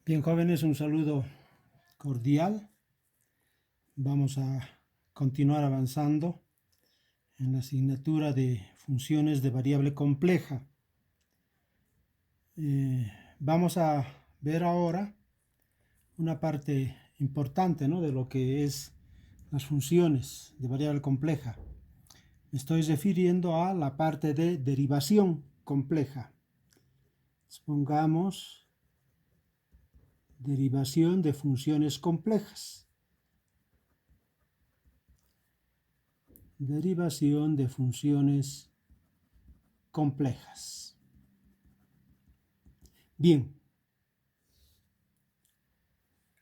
Bien, jóvenes, un saludo cordial. Vamos a continuar avanzando en la asignatura de funciones de variable compleja. Vamos a ver ahora una parte importante, ¿no?, de lo que es las funciones de variable compleja. Me estoy refiriendo a la parte de derivación compleja. Supongamos derivación de funciones complejas. Derivación de funciones complejas. Bien,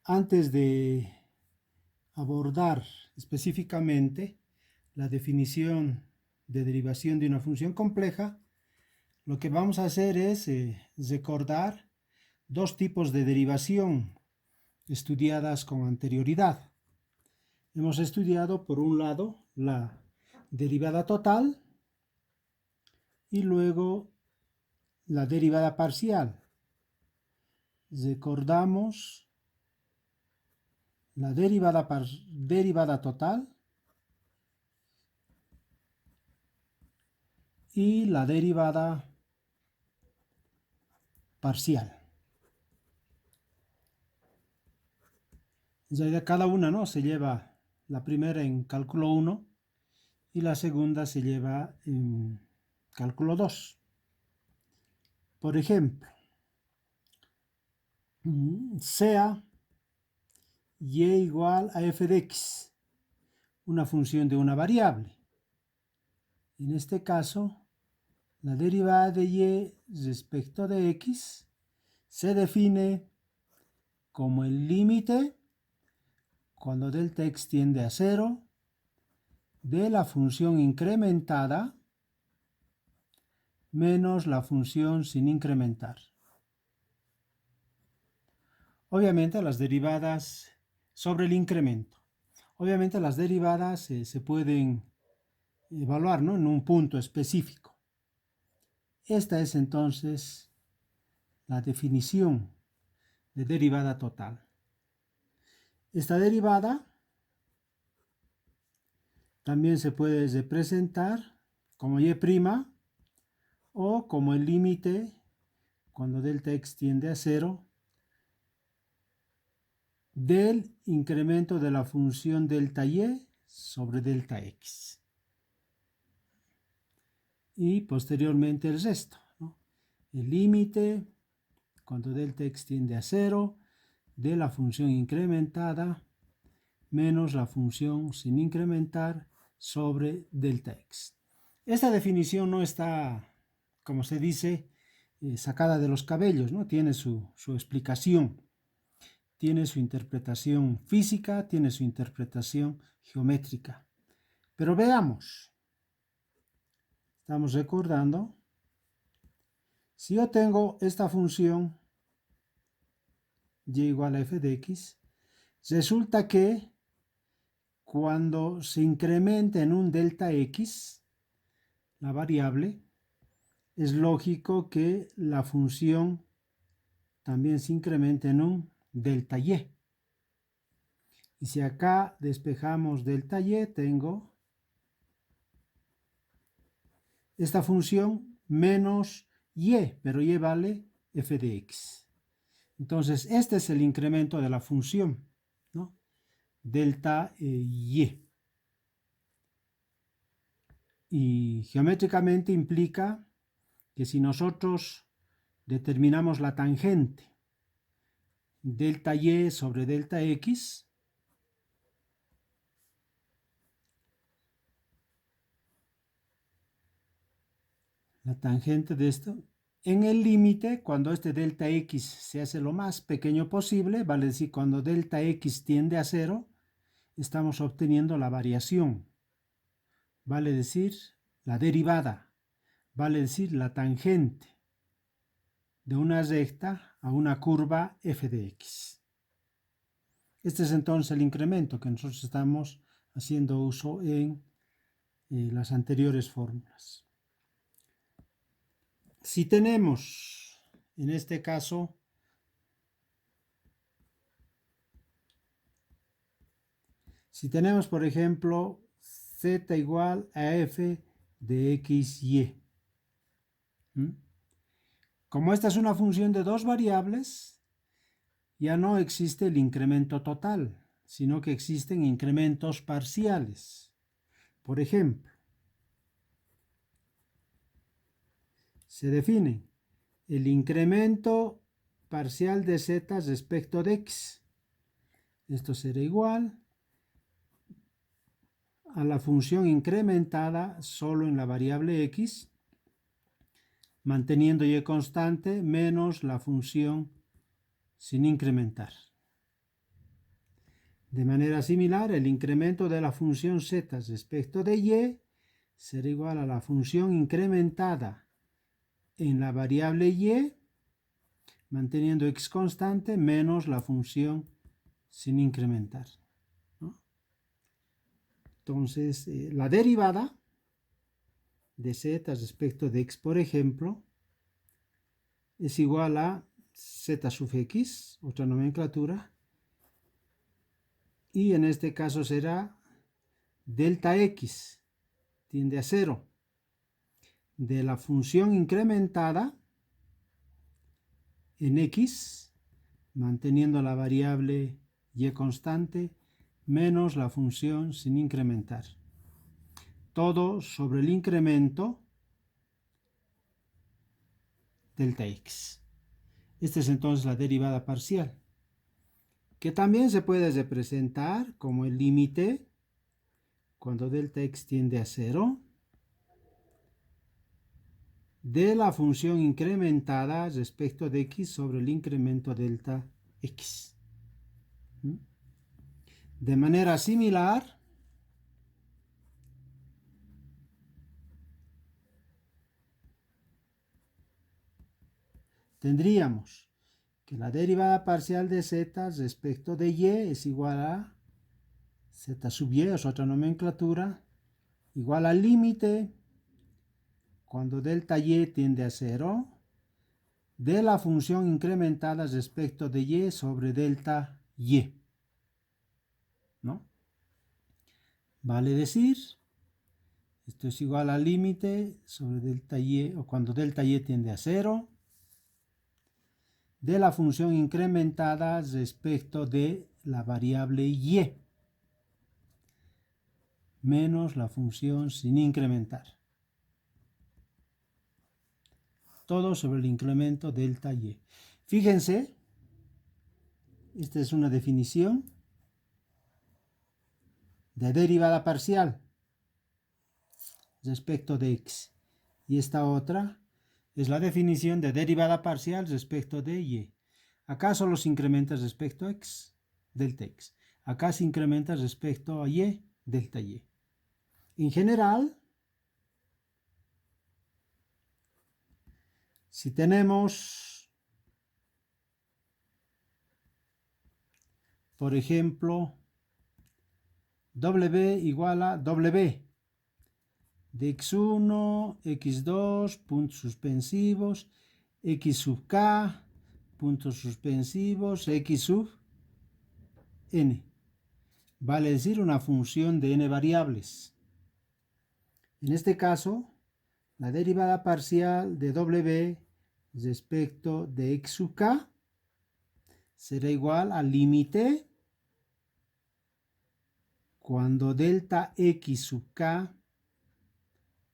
antes de abordar específicamente la definición de derivación de una función compleja, lo que vamos a hacer es recordar dos tipos de derivación estudiadas con anterioridad. Hemos estudiado, por un lado, la derivada total y luego la derivada parcial. Recordamos la derivada total y la derivada parcial. Ya de cada una, ¿no?, se lleva la primera en cálculo 1 y la segunda se lleva en cálculo 2. Por ejemplo, sea y igual a f de x, una función de una variable. En este caso, la derivada de y respecto de x se define como el límite, cuando delta x tiende a 0, de la función incrementada menos la función sin incrementar. Obviamente las derivadas sobre el incremento. Obviamente las derivadas se pueden evaluar, ¿no?, en un punto específico. Esta es entonces la definición de derivada total. Esta derivada también se puede representar como y' o como el límite cuando delta x tiende a 0 del incremento de la función delta y sobre delta x. Y posteriormente el resto, ¿no?, el límite cuando delta x tiende a 0 de la función incrementada menos la función sin incrementar sobre delta x. Esta definición no está, como se dice, sacada de los cabellos, ¿no? Tiene su explicación, tiene su interpretación física, tiene su interpretación geométrica. Pero veamos, estamos recordando, si yo tengo esta función y igual a f de x, resulta que cuando se incrementa en un delta x, la variable, es lógico que la función también se incremente en un delta y. Y si acá despejamos delta y, tengo esta función menos y, pero y vale f de x. Entonces, este es el incremento de la función, ¿no?, delta y. Y geométricamente implica que si nosotros determinamos la tangente delta y sobre delta x, la tangente de esto, en el límite, cuando este delta x se hace lo más pequeño posible, vale decir, cuando delta x tiende a 0, estamos obteniendo la variación, vale decir, la derivada, vale decir, la tangente de una recta a una curva f de x. Este es entonces el incremento que nosotros estamos haciendo uso en las anteriores fórmulas. Si tenemos, en este caso, Si tenemos, por ejemplo, z igual a f de x, y. Como esta es una función de dos variables, ya no existe el incremento total, sino que existen incrementos parciales. Por ejemplo, se define el incremento parcial de z respecto de x. Esto será igual a la función incrementada solo en la variable x, manteniendo y constante, menos la función sin incrementar. De manera similar, el incremento de la función z respecto de y será igual a la función incrementada en la variable y, manteniendo x constante, menos la función sin incrementar, ¿no? Entonces, la derivada de z respecto de x, por ejemplo, es igual a z sub x, otra nomenclatura, y en este caso será delta x tiende a 0 de la función incrementada en x, manteniendo la variable y constante, menos la función sin incrementar. Todo sobre el incremento delta x. Esta es entonces la derivada parcial, que también se puede representar como el límite cuando delta x tiende a 0 de la función incrementada respecto de x sobre el incremento delta x. De manera similar, tendríamos que la derivada parcial de z respecto de y es igual a z sub y, es otra nomenclatura, igual al límite cuando delta y tiende a 0 de la función incrementada respecto de y sobre delta y, ¿no? Vale decir, esto es igual al límite sobre delta y, o cuando delta y tiende a 0, de la función incrementada respecto de la variable y, menos la función sin incrementar. Todo sobre el incremento delta y. Fíjense, esta es una definición de derivada parcial respecto de x. Y esta otra es la definición de derivada parcial respecto de y. Acá solo se incrementa respecto a x, delta x. Acá se incrementa respecto a y, delta y. En general, si tenemos, por ejemplo, w igual a w de x1, x2, puntos suspensivos, x sub k, puntos suspensivos, x sub n. Vale decir una función de n variables. En este caso, la derivada parcial de w respecto de x sub k será igual al límite cuando delta x sub k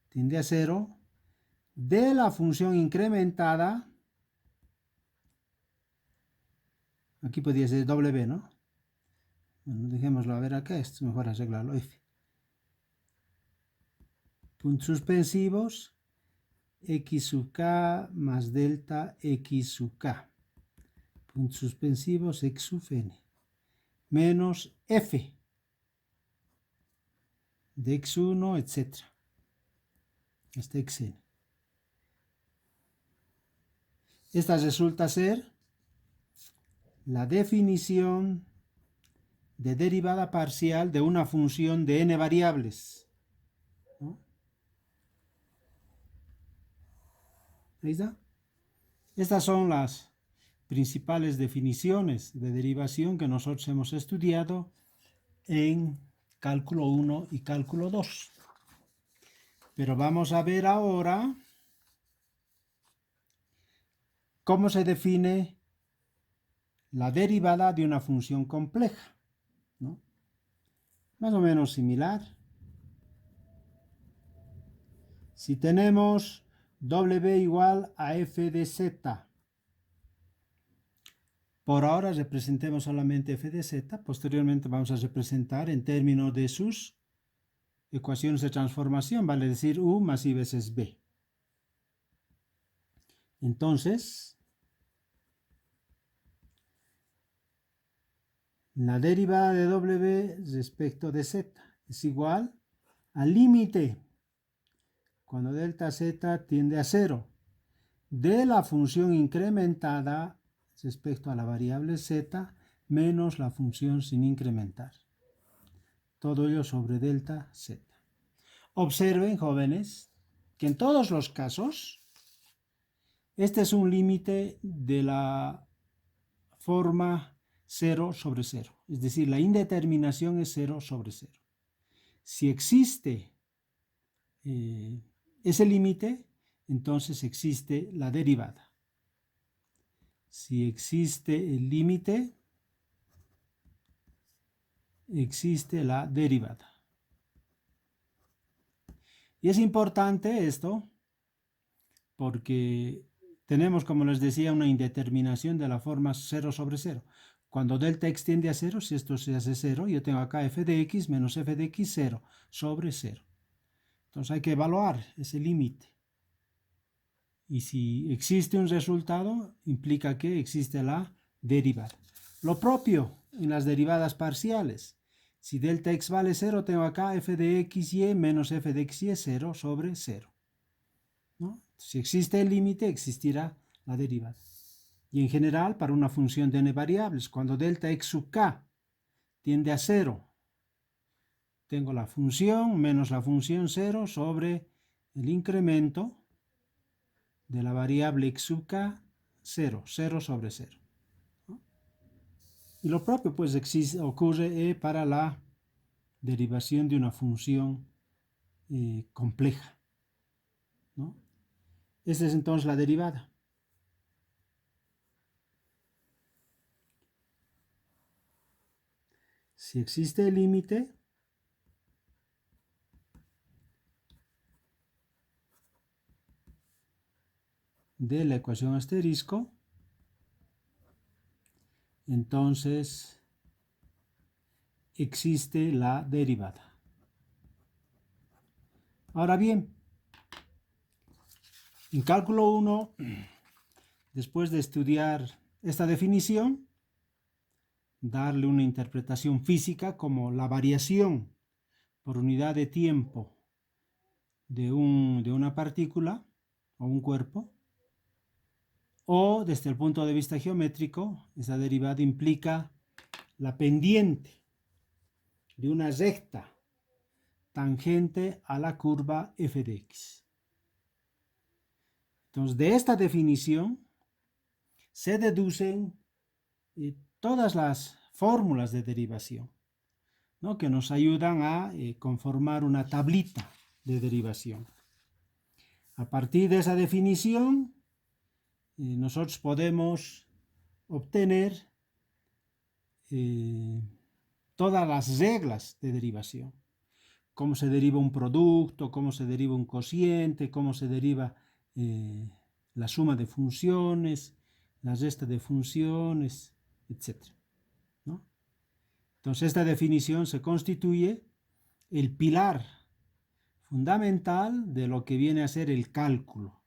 tiende a 0 de la función incrementada, aquí podría ser w, ¿no? Bueno, dejémoslo a ver acá, esto es mejor arreglarlo, f. Puntos suspensivos, x sub k más delta x sub k. Puntos suspensivos, x sub n. Menos f de x1, etc. hasta xn. Esta resulta ser la definición de derivada parcial de una función de n variables, ¿no? Ahí está. Estas son las principales definiciones de derivación que nosotros hemos estudiado en cálculo 1 y cálculo 2. Pero vamos a ver ahora cómo se define la derivada de una función compleja, ¿no? Más o menos similar. Si tenemos w igual a f de z, por ahora representemos solamente f de z, posteriormente vamos a representar en términos de sus ecuaciones de transformación, vale decir u más i veces b. Entonces, la derivada de w respecto de z es igual al límite, cuando delta z tiende a 0, de la función incrementada respecto a la variable z menos la función sin incrementar. Todo ello sobre delta z. Observen, jóvenes, que en todos los casos, este es un límite de la forma 0 sobre 0. Es decir, la indeterminación es 0 sobre 0. Si existe ese límite, entonces existe la derivada. Si existe el límite, existe la derivada. Y es importante esto porque tenemos, como les decía, una indeterminación de la forma 0 sobre 0. Cuando delta x tiende a 0, si esto se hace 0, yo tengo acá f de x menos f de x 0 sobre 0. Entonces hay que evaluar ese límite. Y si existe un resultado, implica que existe la derivada. Lo propio en las derivadas parciales. Si delta x vale 0, tengo acá f de xy menos f de xy 0 sobre 0. ¿No? Si existe el límite, existirá la derivada. Y en general, para una función de n variables, cuando delta x sub k tiende a 0, tengo la función menos la función 0 sobre el incremento de la variable x sub k, 0, 0 sobre 0. ¿No? Y lo propio pues ocurre para la derivación de una función compleja, ¿no? Esta es entonces la derivada. Si existe el límite, de la ecuación asterisco, entonces existe la derivada. Ahora bien, en cálculo 1, después de estudiar esta definición, darle una interpretación física como la variación por unidad de tiempo de una partícula o un cuerpo, o desde el punto de vista geométrico, esa derivada implica la pendiente de una recta tangente a la curva f de x. Entonces, de esta definición se deducen todas las fórmulas de derivación, ¿no? Que nos ayudan a conformar una tablita de derivación. A partir de esa definición, nosotros podemos obtener todas las reglas de derivación. Cómo se deriva un producto, cómo se deriva un cociente, cómo se deriva la suma de funciones, la resta de funciones, etc. ¿No? Entonces esta definición se constituye el pilar fundamental de lo que viene a ser el cálculo,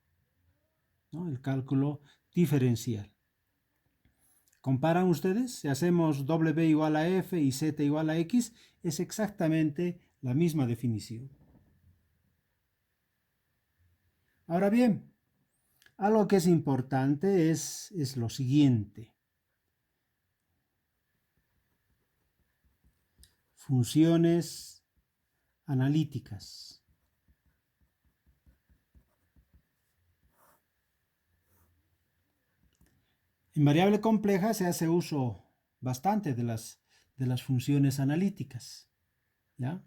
¿no? El cálculo diferencial. ¿Comparan ustedes? Si hacemos w igual a f y z igual a x, es exactamente la misma definición. Ahora bien, algo que es importante es lo siguiente. Funciones analíticas. En variable compleja se hace uso bastante de las funciones analíticas. ¿ya?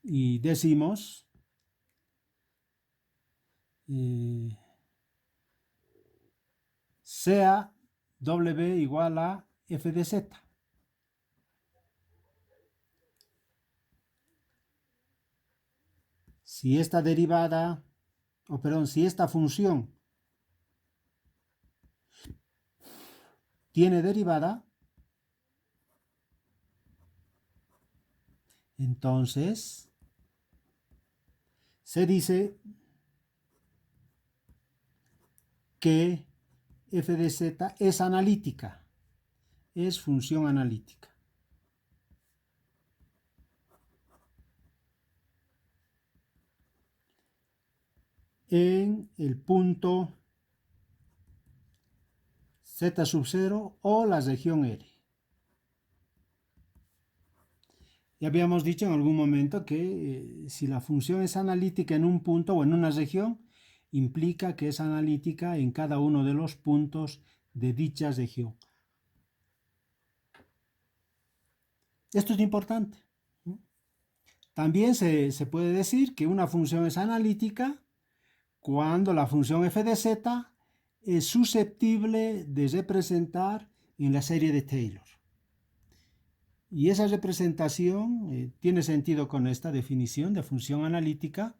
Y decimos sea W igual a f de z. Si esta derivada, o perdón, si esta función tiene derivada, entonces se dice que f de z es analítica, es función analítica. En el punto z sub 0 o la región R. Ya habíamos dicho en algún momento que si la función es analítica en un punto o en una región, implica que es analítica en cada uno de los puntos de dicha región. Esto es importante. También se puede decir que una función es analítica cuando la función f de z es susceptible de representar en la serie de Taylor. Y esa representación tiene sentido con esta definición de función analítica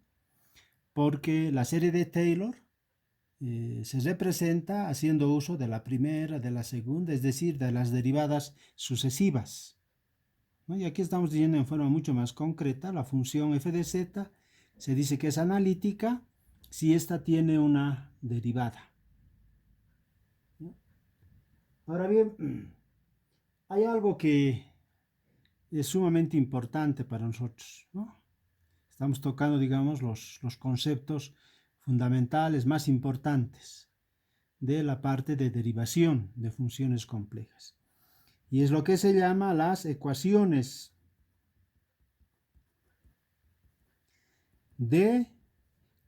porque la serie de Taylor se representa haciendo uso de la primera, de la segunda, es decir, de las derivadas sucesivas, ¿no? Y aquí estamos diciendo en forma mucho más concreta, la función f de z se dice que es analítica si ésta tiene una derivada. Ahora bien, hay algo que es sumamente importante para nosotros, ¿no? Estamos tocando, digamos, los conceptos fundamentales más importantes de la parte de derivación de funciones complejas. Y es lo que se llama las ecuaciones de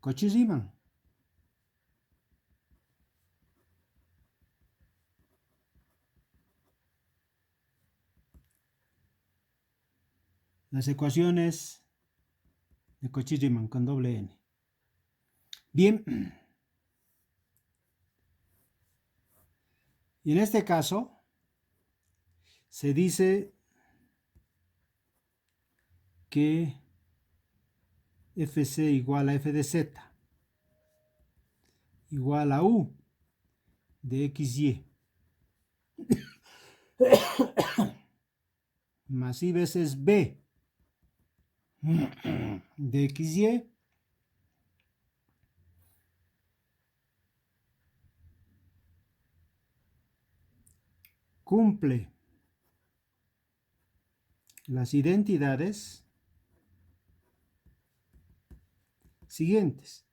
Cauchy-Riemann. Las ecuaciones de Cauchy-Riemann con doble N. Bien, y en este caso se dice que Fc igual a f de z igual a u de xy más i veces b de xy cumple las identidades siguientes.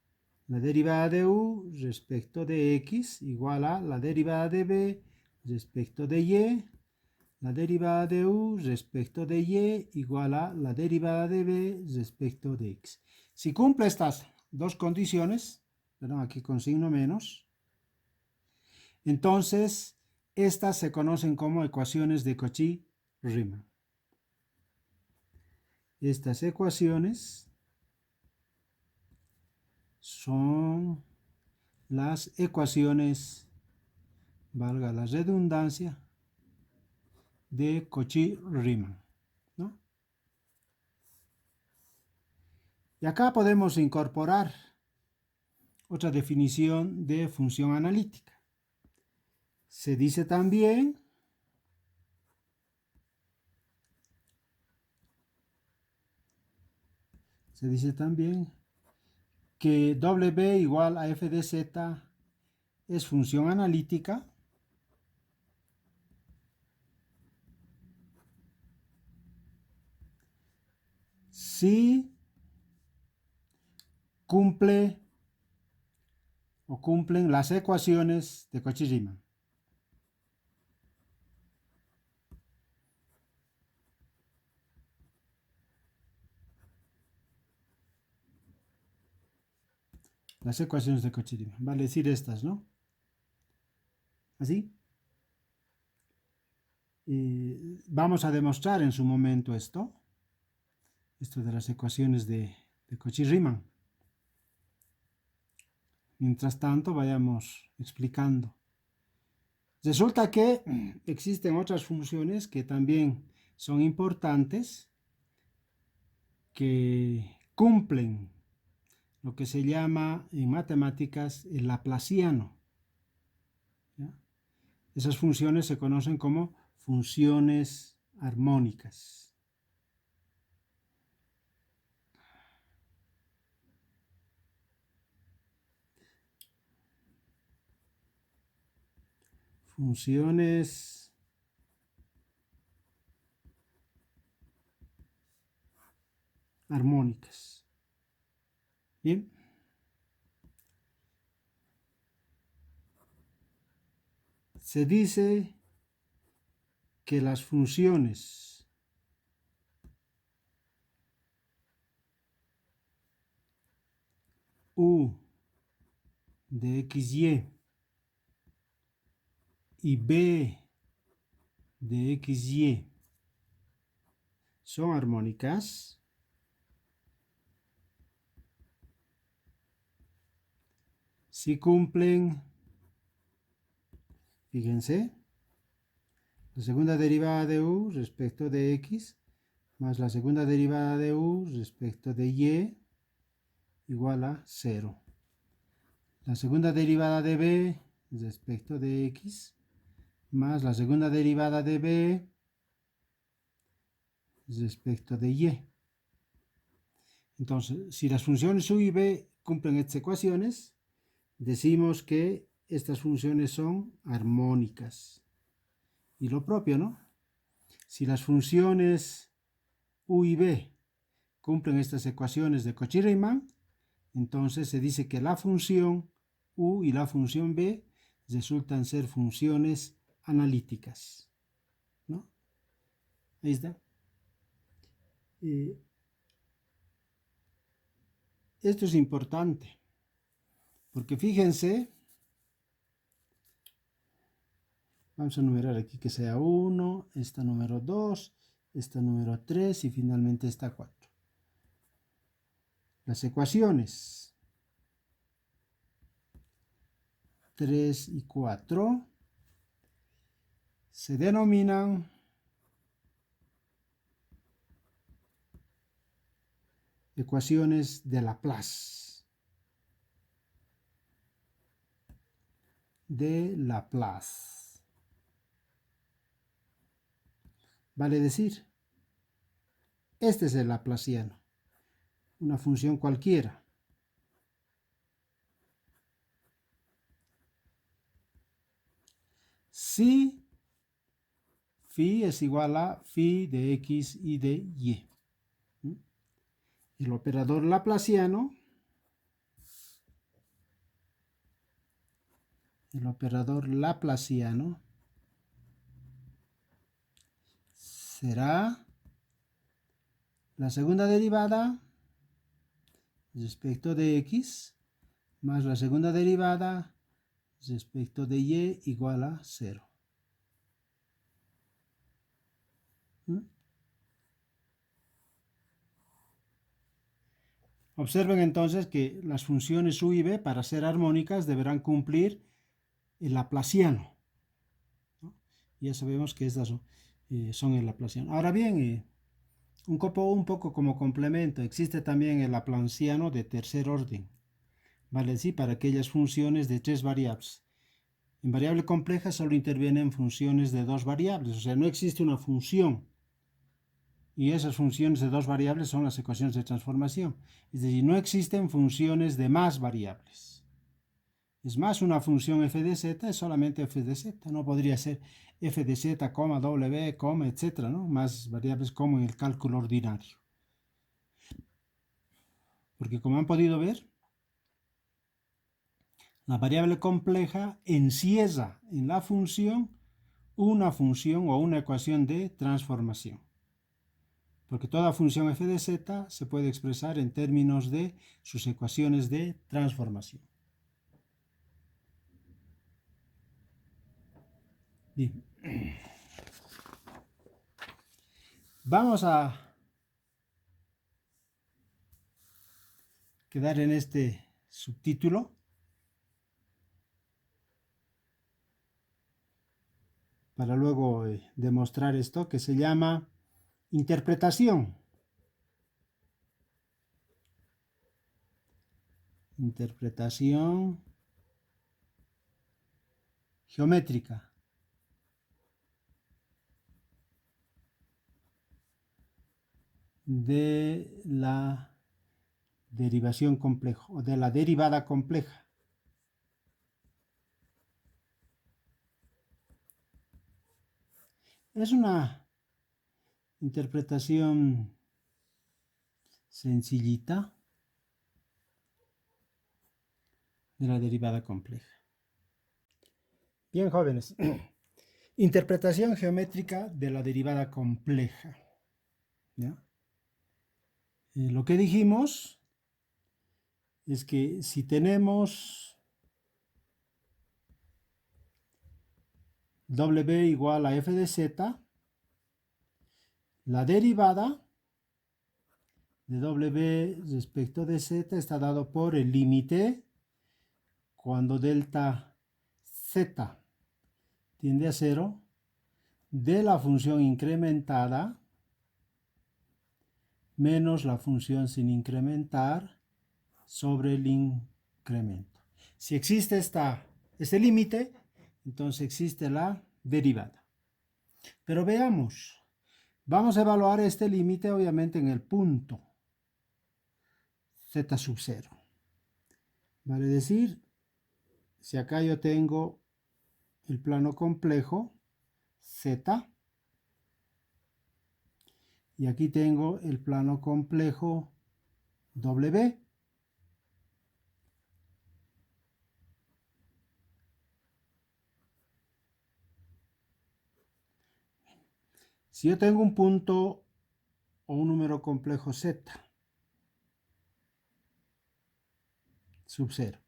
La derivada de u respecto de x igual a la derivada de b respecto de y. La derivada de u respecto de y igual a la derivada de b respecto de x. Si cumple estas dos condiciones, perdón, aquí con signo menos, entonces estas se conocen como ecuaciones de Cauchy-Riemann. Estas ecuaciones son las ecuaciones, valga la redundancia, de Cauchy-Riemann, ¿no? Y acá podemos incorporar otra definición de función analítica. Se dice también que W igual a f de z es función analítica si cumple o cumplen las ecuaciones de Cauchy-Riemann. Las ecuaciones de Cauchy-Riemann, vale decir estas, ¿no? ¿Así? Vamos a demostrar en su momento esto. esto de las ecuaciones de Cauchy-Riemann. Mientras tanto, vayamos explicando. Resulta que existen otras funciones que también son importantes, que cumplen lo que se llama en matemáticas el laplaciano. ¿Ya? Esas funciones se conocen como funciones armónicas. Funciones armónicas. Bien. Se dice que las funciones u de xy y b de xy son armónicas si cumplen, fíjense, la segunda derivada de u respecto de x más la segunda derivada de u respecto de y igual a 0. La segunda derivada de b respecto de x más la segunda derivada de b respecto de y. Entonces, si las funciones u y b cumplen estas ecuaciones, decimos que estas funciones son armónicas. Y lo propio, ¿no? Si las funciones u y b cumplen estas ecuaciones de Cauchy-Riemann, entonces se dice que la función u y la función b resultan ser funciones analíticas, ¿no? Ahí está. Esto es importante, porque fíjense, vamos a numerar aquí que sea 1, esta número 2, esta número 3 y finalmente esta 4. Las ecuaciones 3 y 4 se denominan ecuaciones de Laplace. De Laplace. Vale decir, este es el laplaciano, una función cualquiera. Si phi es igual a phi de x y de y. El operador laplaciano será la segunda derivada respecto de x más la segunda derivada respecto de y igual a 0. Observen entonces que las funciones u y b, para ser armónicas, deberán cumplir el laplaciano, ¿no? Ya sabemos que estas son el laplaciano. Ahora bien, un poco como complemento, existe también el laplaciano de tercer orden, ¿vale? Sí, para aquellas funciones de 3 variables. En variable compleja solo intervienen funciones de 2 variables, o sea, no existe una función. Y esas funciones de 2 variables son las ecuaciones de transformación. Es decir, no existen funciones de más variables. Es más, una función f de z es solamente f de z. No podría ser f de z, w, etc., ¿no? Más variables como en el cálculo ordinario. Porque como han podido ver, la variable compleja encierra en la función una función o una ecuación de transformación. Porque toda función f de z se puede expresar en términos de sus ecuaciones de transformación. Bien. Vamos a quedar en este subtítulo. Para luego demostrar esto, que se llama interpretación. Interpretación geométrica. De la derivación compleja o de la derivada compleja. Es una interpretación sencillita de la derivada compleja. Bien, jóvenes. Interpretación geométrica de la derivada compleja. ¿Ya? Lo que dijimos es que si tenemos W igual a f de z, la derivada de W respecto de z está dado por el límite cuando delta z tiende a 0 de la función incrementada menos la función sin incrementar sobre el incremento. Si existe este límite, entonces existe la derivada. Pero veamos, vamos a evaluar este límite obviamente en el punto z sub 0. Vale decir, si acá yo tengo el plano complejo z y aquí tengo el plano complejo w, si yo tengo un punto o un número complejo z sub 0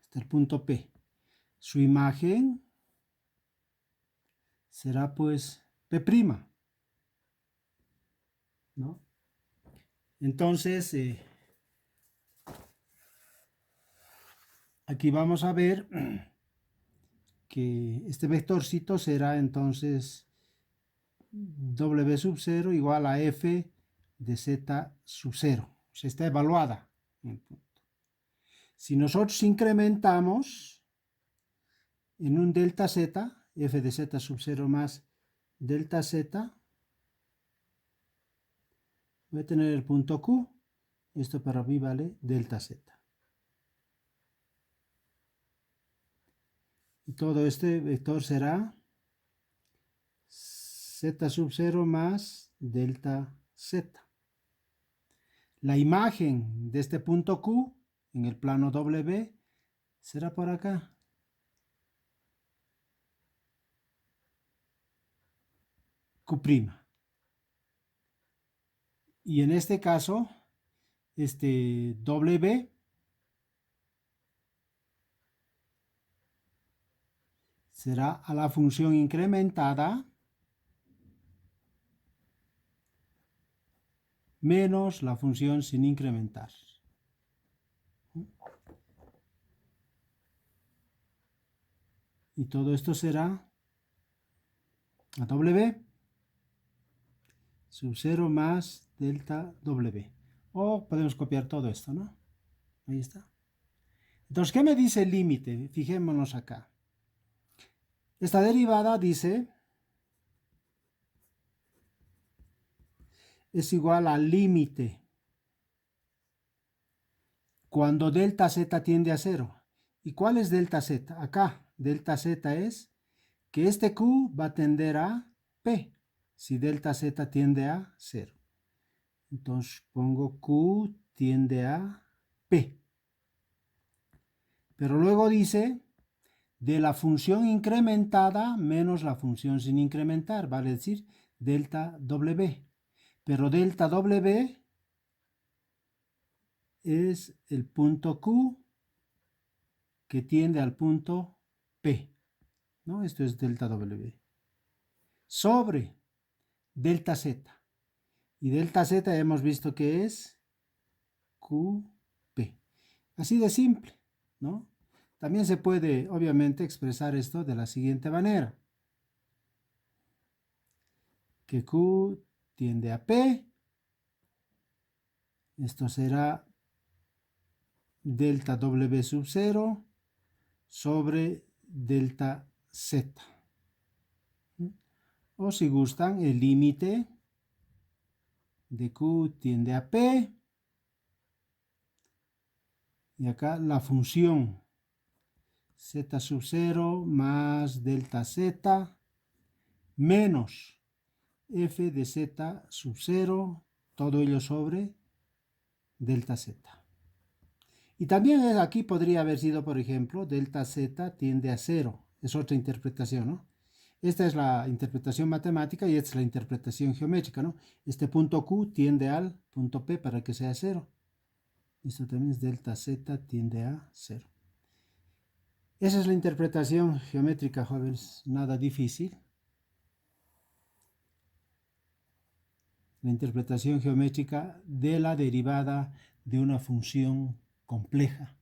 hasta el punto P, su imagen será pues P', ¿no? Entonces, aquí vamos a ver que este vectorcito será entonces W sub 0 igual a F de Z sub 0. O sea, está evaluada en el punto. Si nosotros incrementamos en un delta Z, F de Z sub 0 más delta Z, voy a tener el punto Q. Esto para mí vale delta Z. Y todo este vector será Z sub 0 más delta Z. La imagen de este punto Q en el plano W será por acá. Q'. Y en este caso, este W será a la función incrementada menos la función sin incrementar. Y todo esto será a W sub 0 más delta W. O podemos copiar todo esto, ¿no? Ahí está. Entonces, ¿qué me dice el límite? Fijémonos acá. Esta derivada dice es igual al límite cuando delta z tiende a 0. ¿Y cuál es delta z? Acá, delta z es que este q va a tender a p si delta z tiende a 0. Entonces pongo q tiende a p. Pero luego dice de la función incrementada menos la función sin incrementar, vale decir delta w. Pero delta w es el punto Q que tiende al punto P, ¿no? Esto es delta W. Sobre delta Z. Y delta Z hemos visto que es QP. Así de simple, ¿no? También se puede, obviamente, expresar esto de la siguiente manera. Que Q tiende a P. Esto será delta W sub 0 sobre delta Z. O si gustan, el límite de Q tiende a P. Y acá la función Z sub 0 más delta Z menos f de Z sub 0, todo ello sobre delta Z. Y también aquí podría haber sido, por ejemplo, delta Z tiende a 0. Es otra interpretación, ¿no? Esta es la interpretación matemática y esta es la interpretación geométrica, ¿no? Este punto Q tiende al punto P para que sea 0. Esto también es delta Z tiende a 0. Esa es la interpretación geométrica, jóvenes. Nada difícil. La interpretación geométrica de la derivada de una función compleja.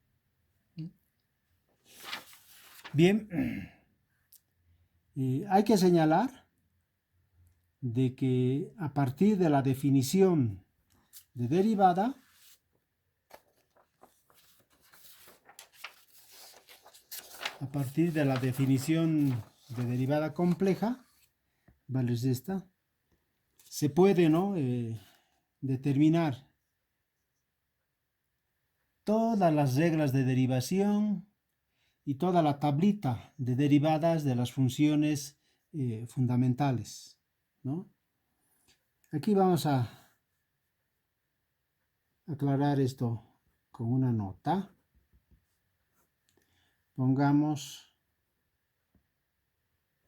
Bien, hay que señalar de que a partir de la definición de derivada, compleja, ¿vale? Es esta, se puede, ¿no? Determinar todas las reglas de derivación y toda la tablita de derivadas de las funciones fundamentales, ¿no? Aquí vamos a aclarar esto con una nota. Pongamos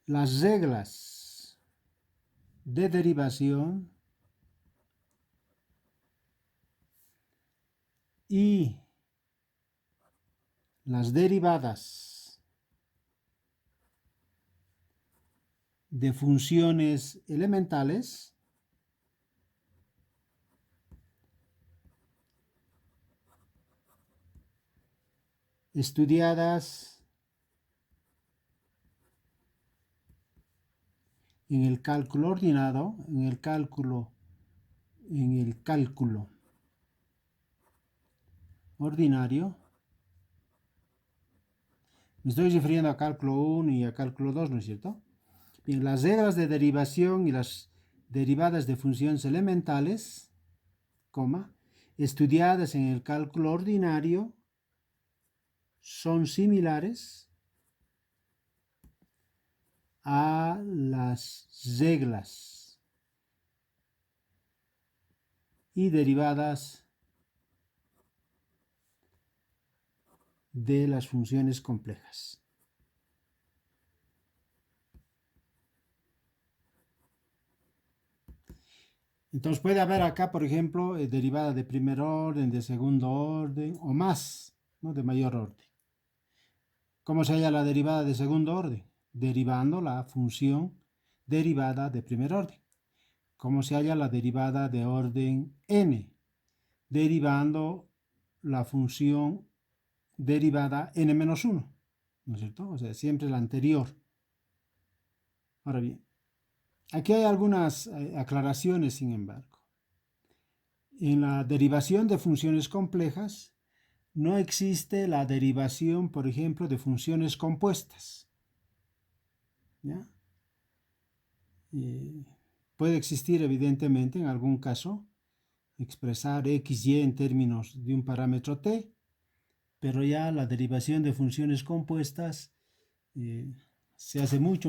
las reglas de derivación y las derivadas de funciones elementales estudiadas en el cálculo ordinado, en el cálculo ordinario. Me estoy refiriendo a cálculo 1 y a cálculo 2, ¿no es cierto? Bien, las reglas de derivación y las derivadas de funciones elementales, estudiadas en el cálculo ordinario, son similares a las reglas y derivadas de las funciones complejas. Entonces puede haber acá, por ejemplo, derivada de primer orden, de segundo orden o más, ¿no? De mayor orden. ¿Cómo se halla la derivada de segundo orden? Derivando la función derivada de primer orden. ¿Cómo se halla la derivada de orden n? Derivando la función derivada n-1, ¿no es cierto? O sea, siempre la anterior. Ahora bien, aquí hay algunas aclaraciones, sin embargo. En la derivación de funciones complejas no existe la derivación, por ejemplo, de funciones compuestas. ¿Ya? Puede existir, evidentemente, en algún caso, expresar x, y en términos de un parámetro t, pero ya la derivación de funciones compuestas se hace muy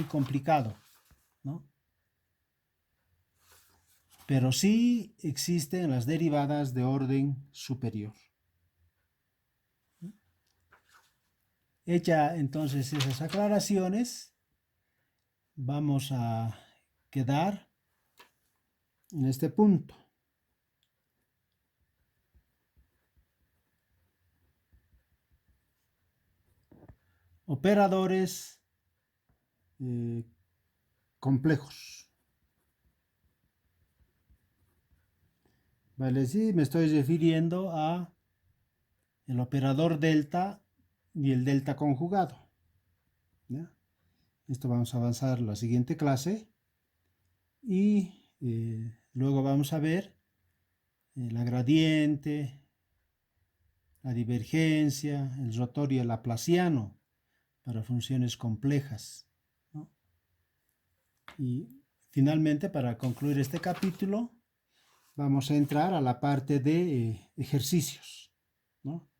complicado, ¿no? Pero sí existen las derivadas de orden superior. Hecha entonces esas aclaraciones, vamos a quedar en este punto. Operadores complejos. Vale, sí, me estoy refiriendo a el operador delta y el delta conjugado. ¿Ya? Esto vamos a avanzar la siguiente clase y luego vamos a ver la gradiente, la divergencia, el rotor y el laplaciano para funciones complejas, ¿no? Y finalmente, para concluir este capítulo, vamos a entrar a la parte de ejercicios, ¿no?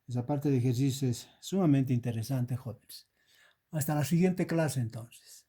Esa parte de ejercicios es sumamente interesante, jóvenes. Hasta la siguiente clase, entonces.